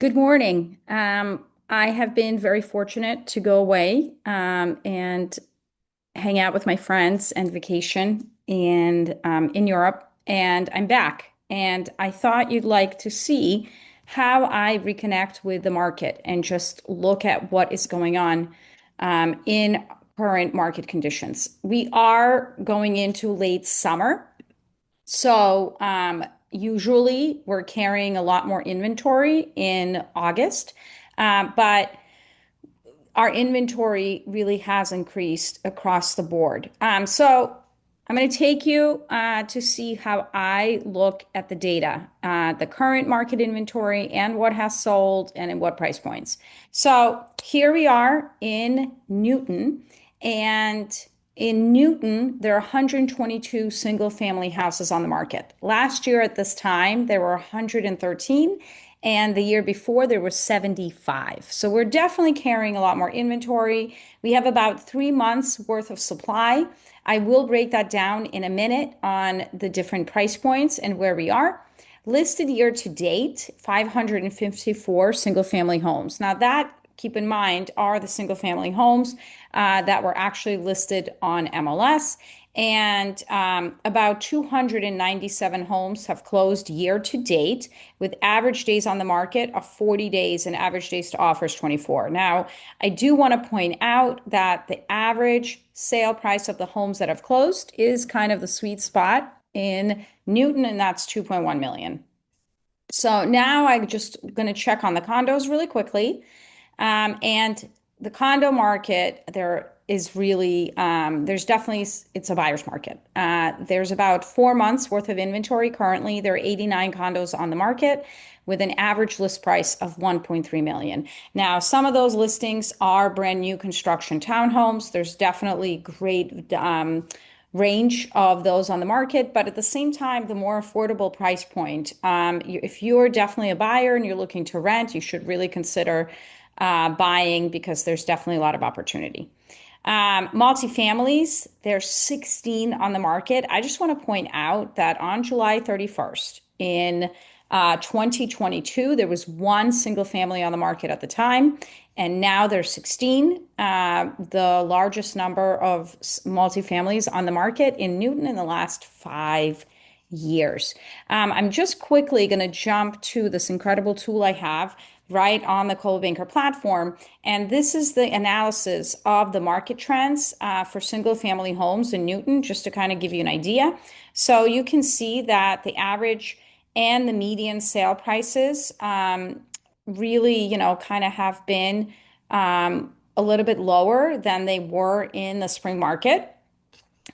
Good morning. I have been very fortunate to go away and hang out with my friends and vacation and in Europe, and I'm back. And I thought you'd like to see how I reconnect with the market and just look at what is going on in current market conditions. We are going into late summer, so usually we're carrying a lot more inventory in August, but our inventory really has increased across the board. So I'm going to take you to see how I look at the data, the current market inventory and what has sold and in what price points. So here we are in Newton, and in Newton, there are 122 single family houses on the market. Last year at this time, there were 113, and the year before there were 75. So we're definitely carrying a lot more inventory. We have about 3 months worth of supply. I will break that down in a minute on the different price points and where we are. Listed year to date, 554 single family homes. Now, that, keep in mind, are the single family homes that were actually listed on MLS. And about 297 homes have closed year to date, with average days on the market of 40 days and average days to offers 24. Now, I do want to point out that the average sale price of the homes that have closed is kind of the sweet spot in Newton, and that's 2.1 million. So now I'm just going to check on the condos really quickly. And the condo market, there's definitely, it's a buyer's market. There's about 4 months worth of inventory currently. There are 89 condos on the market with an average list price of 1.3 million. Now, some of those listings are brand new construction townhomes. There's definitely great range of those on the market, but at the same time, the more affordable price point. If you're definitely a buyer and you're looking to rent, you should really consider buying, because there's definitely a lot of opportunity. Multifamilies, there's 16 on the market. I just want to point out that on July 31st in 2022, there was one single family on the market at the time, and now there's 16, the largest number of multifamilies on the market in Newton in the last 5 years. I'm just quickly going to jump to this incredible tool I have right on the Coldwell Banker platform. And this is the analysis of the market trends for single family homes in Newton, just to kind of give you an idea. So you can see that the average and the median sale prices really, kind of have been a little bit lower than they were in the spring market.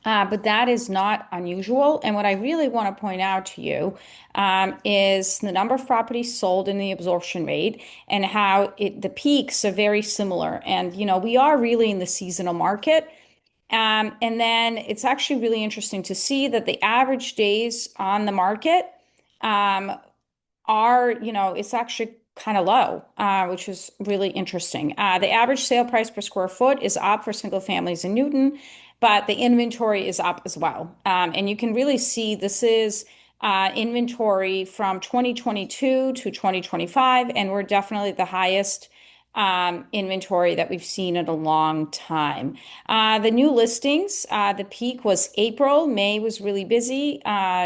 But that is not unusual. And what I really want to point out to you is the number of properties sold and the absorption rate, and how the peaks are very similar. And, we are really in the seasonal market. And then it's actually really interesting to see that the average days on the market it's actually kind of low, which is really interesting. The average sale price per square foot is up for single families in Newton, but the inventory is up as well. And you can really see this is inventory from 2022 to 2025, and we're definitely the highest inventory that we've seen in a long time. The new listings, the peak was April. May was really busy.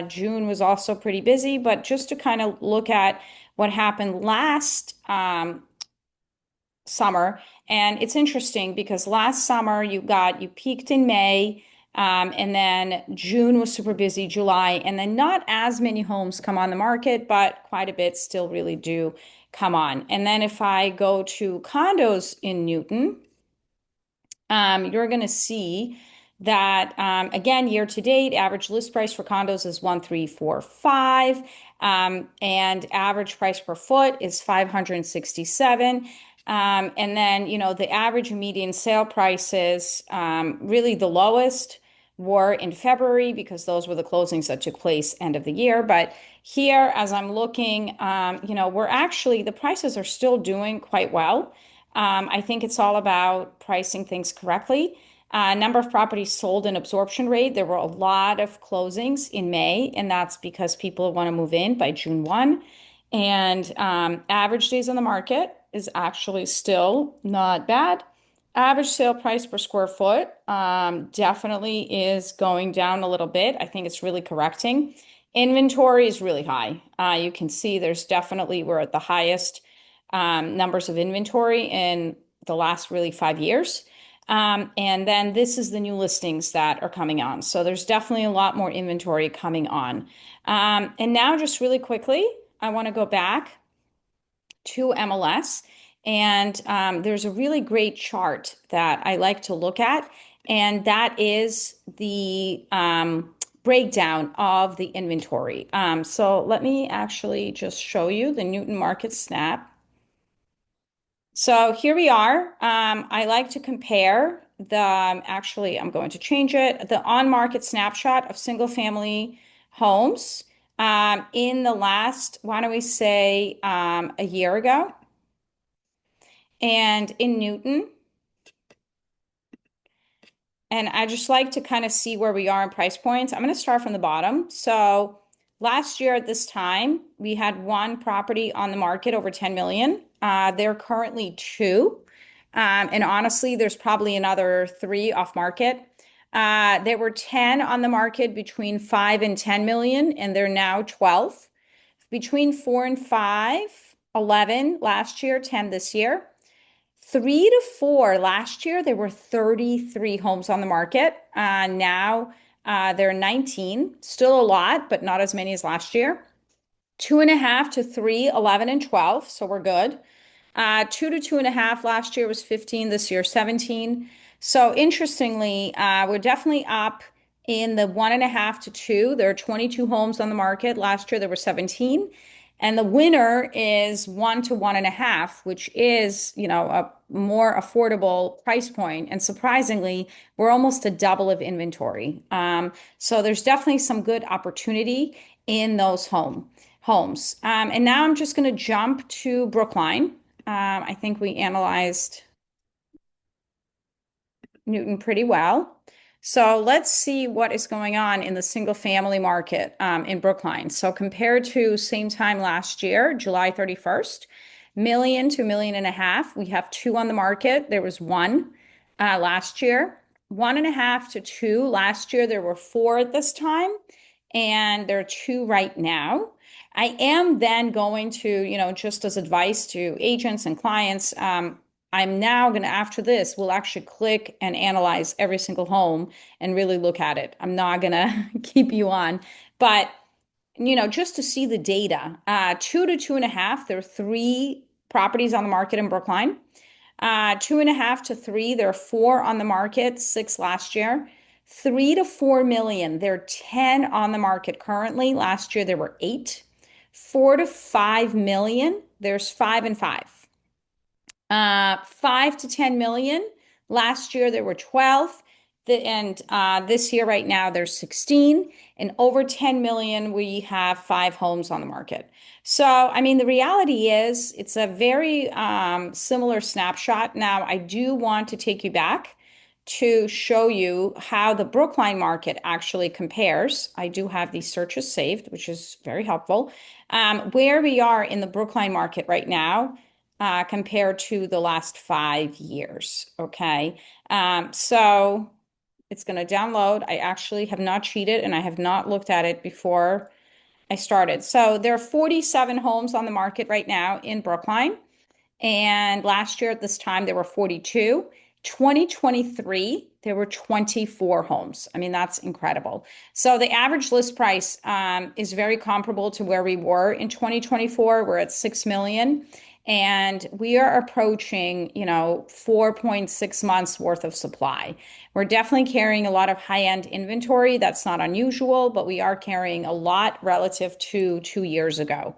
June was also pretty busy. But just to kind of look at what happened last summer, and it's interesting because last summer you peaked in May. And then June was super busy, July, and then not as many homes come on the market, but quite a bit still really do come on. And then if I go to condos in Newton, you're going to see that, again, year to date, average list price for condos is 1,345, and average price per foot is 567. And then, the average and median sale prices, really the lowest were in February, because those were the closings that took place end of the year. But here, as I'm looking, the prices are still doing quite well. I think it's all about pricing things correctly. Number of properties sold and absorption rate. There were a lot of closings in May, and that's because people want to move in by June 1. And average days on the market is actually still not bad. Average sale price per square foot definitely is going down a little bit. I think it's really correcting. Inventory is really high. You can see there's definitely, we're at the highest numbers of inventory in the last really 5 years. And then this is the new listings that are coming on. So there's definitely a lot more inventory coming on. And now, just really quickly, I want to go back to MLS. And there's a really great chart that I like to look at, and that is the breakdown of the inventory. So let me actually just show you the Newton Market Snap. So here we are. I like to compare actually, I'm going to change it, the on-market snapshot of single-family homes in the last, why don't we say, a year ago. And in Newton, and I just like to kind of see where we are in price points. I'm going to start from the bottom. So last year at this time, we had one property on the market over 10 million. There are currently two. And honestly, there's probably another three off market. There were 10 on the market between 5 and 10 million, and they're now 12. Between 4 and 5, 11 last year, 10 this year. 3 to 4 last year, there were 33 homes on the market. Now there are 19, still a lot, but not as many as last year. 2.5 to 3, 11 and 12, so we're good. 2 to 2.5 last year was 15, this year 17. So interestingly, we're definitely up in the 1.5 to 2. There are 22 homes on the market. Last year there were 17. And the winner is 1 to 1.5, which is, a more affordable price point. And surprisingly, we're almost a double of inventory. So there's definitely some good opportunity in those homes. And now I'm just going to jump to Brookline. I think we analyzed Newton pretty well. So let's see what is going on in the single family market in Brookline. So compared to same time last year, July 31st, million to 1.5 million, we have two on the market. There was one last year, 1.5 to 2 last year. There were four at this time, and there are two right now. I am then going to, just as advice to agents and clients, I'm now going to, after this, we'll actually click and analyze every single home and really look at it. I'm not going to keep you on, but just to see the data, 2 to 2.5, there are three properties on the market in Brookline. 2.5 to 3, there are four on the market, six last year. 3 to 4 million, there are 10 on the market currently. Last year there were eight. 4 to 5 million, there's 5 and 5. 5 to 10 million. Last year there were 12. And this year right now there's 16. And over 10 million, we have five homes on the market. So, I mean, the reality is it's a very similar snapshot. Now, I do want to take you back to show you how the Brookline market actually compares. I do have these searches saved, which is very helpful. Where we are in the Brookline market right now compared to the last 5 years. Okay. So it's going to download. I actually have not cheated and I have not looked at it before I started. So there are 47 homes on the market right now in Brookline. And last year at this time, there were 42. 2023, there were 24 homes. I mean, that's incredible. So the average list price is very comparable to where we were in 2024. We're at 6 million. And we are approaching, 4.6 months worth of supply. We're definitely carrying a lot of high-end inventory. That's not unusual, but we are carrying a lot relative to 2 years ago.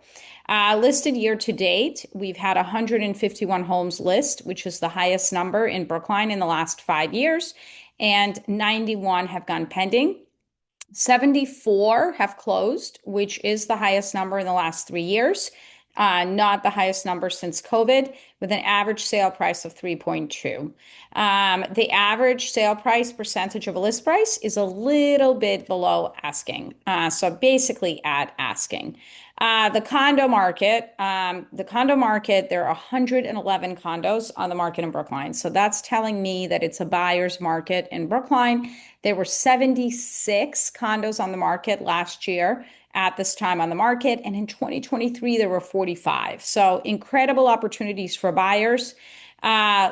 Listed year to date, we've had 151 homes list, which is the highest number in Brookline in the last 5 years, and 91 have gone pending. 74 have closed, which is the highest number in the last 3 years. Not the highest number since COVID, with an average sale price of 3.2. The average sale price percentage of a list price is a little bit below asking. So basically at asking. The condo market, there are 111 condos on the market in Brookline. So that's telling me that it's a buyer's market in Brookline. There were 76 condos on the market last year at this time on the market. And in 2023, there were 45. So incredible opportunities for buyers.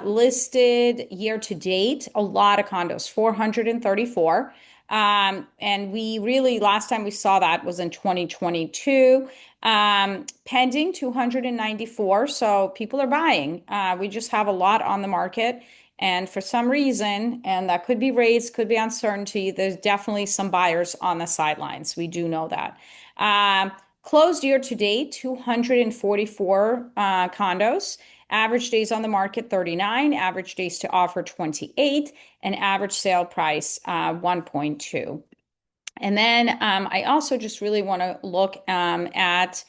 Listed year to date, a lot of condos, 434. And we really, last time we saw that was in 2022. Pending 294. So people are buying. We just have a lot on the market. And for some reason, and that could be rates, could be uncertainty, there's definitely some buyers on the sidelines. We do know that. Closed year to date, 244 condos. Average days on the market 39, average days to offer 28, and average sale price 1.2. And then I also just really want to look at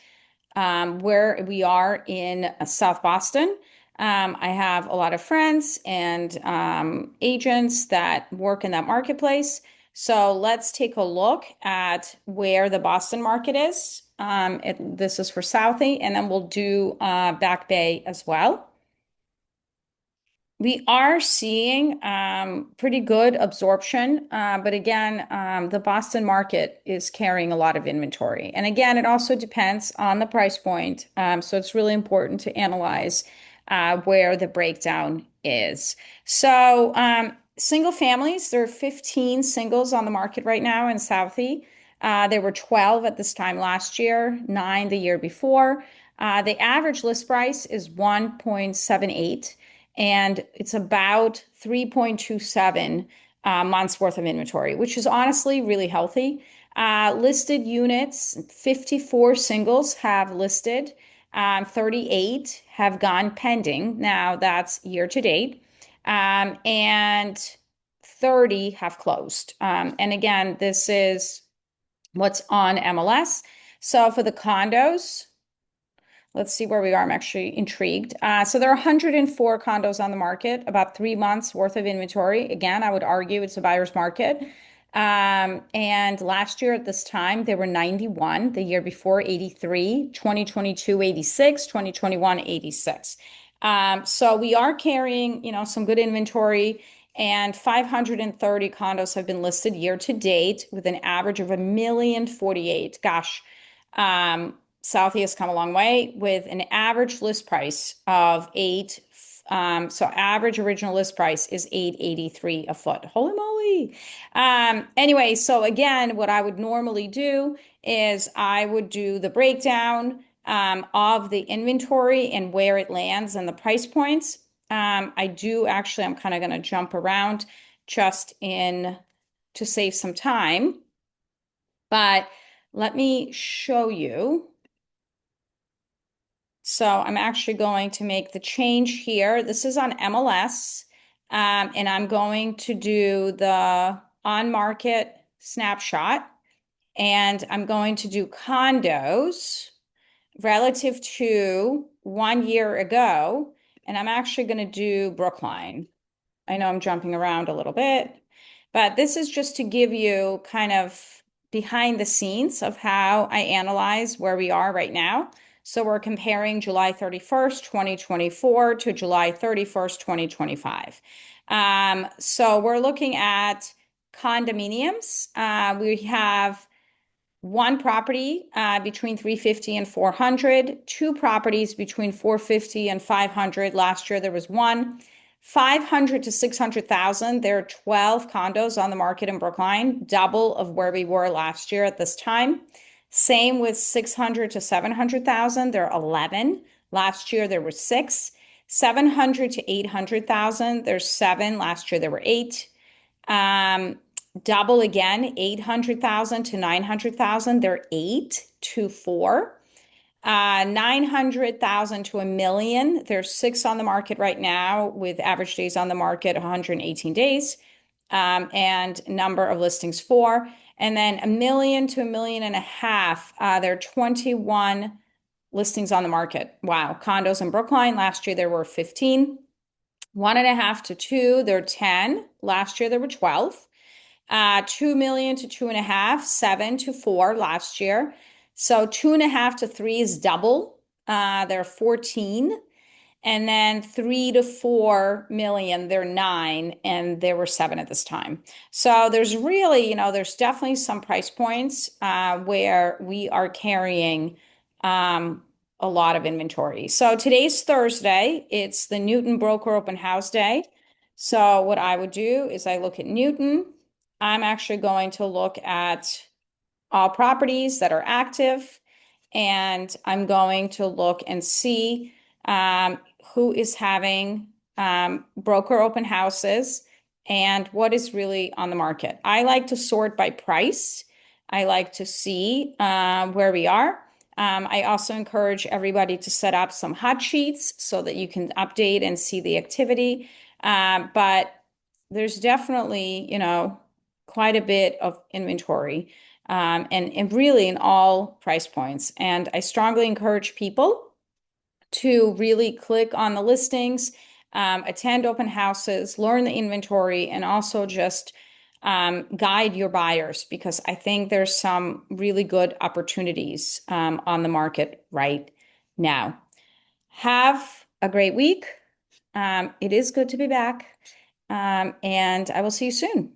where we are in South Boston. I have a lot of friends and agents that work in that marketplace. So let's take a look at where the Boston market is. This is for Southie, and then we'll do Back Bay as well. We are seeing pretty good absorption, but again, the Boston market is carrying a lot of inventory. And again, it also depends on the price point. So it's really important to analyze where the breakdown is. So single families, there are 15 singles on the market right now in Southie. There were 12 at this time last year, 9 the year before. The average list price is 1.78 and it's about 3.27 months worth of inventory, which is honestly really healthy. Listed units, 54 singles have listed, 38 have gone pending. Now that's year to date, and 30 have closed. And again, this is what's on MLS. So for the condos, let's see where we are. I'm actually intrigued. So there are 104 condos on the market, about 3 months worth of inventory. Again, I would argue it's a buyer's market. And last year at this time, there were 91. The year before, 83. 2022, 86. 2021, 86. So we are carrying, some good inventory. And 530 condos have been listed year to date with an average of 1,048,000. Gosh. Southie has come a long way with an average list price of eight. So average original list price is 883 a foot. Holy moly. Anyway, so again, what I would normally do is I would do the breakdown of the inventory and where it lands and the price points. I'm kind of going to jump around just in to save some time. But let me show you. So I'm actually going to make the change here. This is on MLS, and I'm going to do the on-market snapshot, and I'm going to do condos relative to 1 year ago, and I'm actually going to do Brookline. I know I'm jumping around a little bit, but this is just to give you kind of behind the scenes of how I analyze where we are right now. So we're comparing July 31st, 2024 to July 31st, 2025. So we're looking at condominiums. We have one property between 350 and 400, two properties between 450 and 500. Last year there was one. 500 to 600,000. There are 12 condos on the market in Brookline, double of where we were last year at this time. Same with 600 to 700,000. There are 11. Last year there were 6. 700 to 800,000. There's 7. Last year there were 8. Double again, 800,000 to 900,000. There are 8 to 4. 900,000 to 1,000,000. There's 6 on the market right now with average days on the market 118 days, and number of listings 4. And then 1,000,000 to 1,500,000. There are 21 listings on the market. Wow. Condos in Brookline. Last year there were 15. 1.5 to 2. There are 10. Last year there were 12. 2 million to 2.5. 7 to 4 last year. So 2.5 to 3 is double. They're 14. And then 3 to 4 million, they're 9, and there were 7 at this time. So there's really, there's definitely some price points where we are carrying a lot of inventory. So today's Thursday, it's the Newton Broker Open House Day. So what I would do is I look at Newton. I'm actually going to look at all properties that are active, and I'm going to look and see who is having broker open houses and what is really on the market. I like to sort by price. I like to see where we are. I also encourage everybody to set up some hot sheets so that you can update and see the activity. But there's definitely, quite a bit of inventory, and really in all price points. And I strongly encourage people to really click on the listings, attend open houses, learn the inventory, and also just guide your buyers, because I think there's some really good opportunities on the market right now. Have a great week. It is good to be back, and I will see you soon.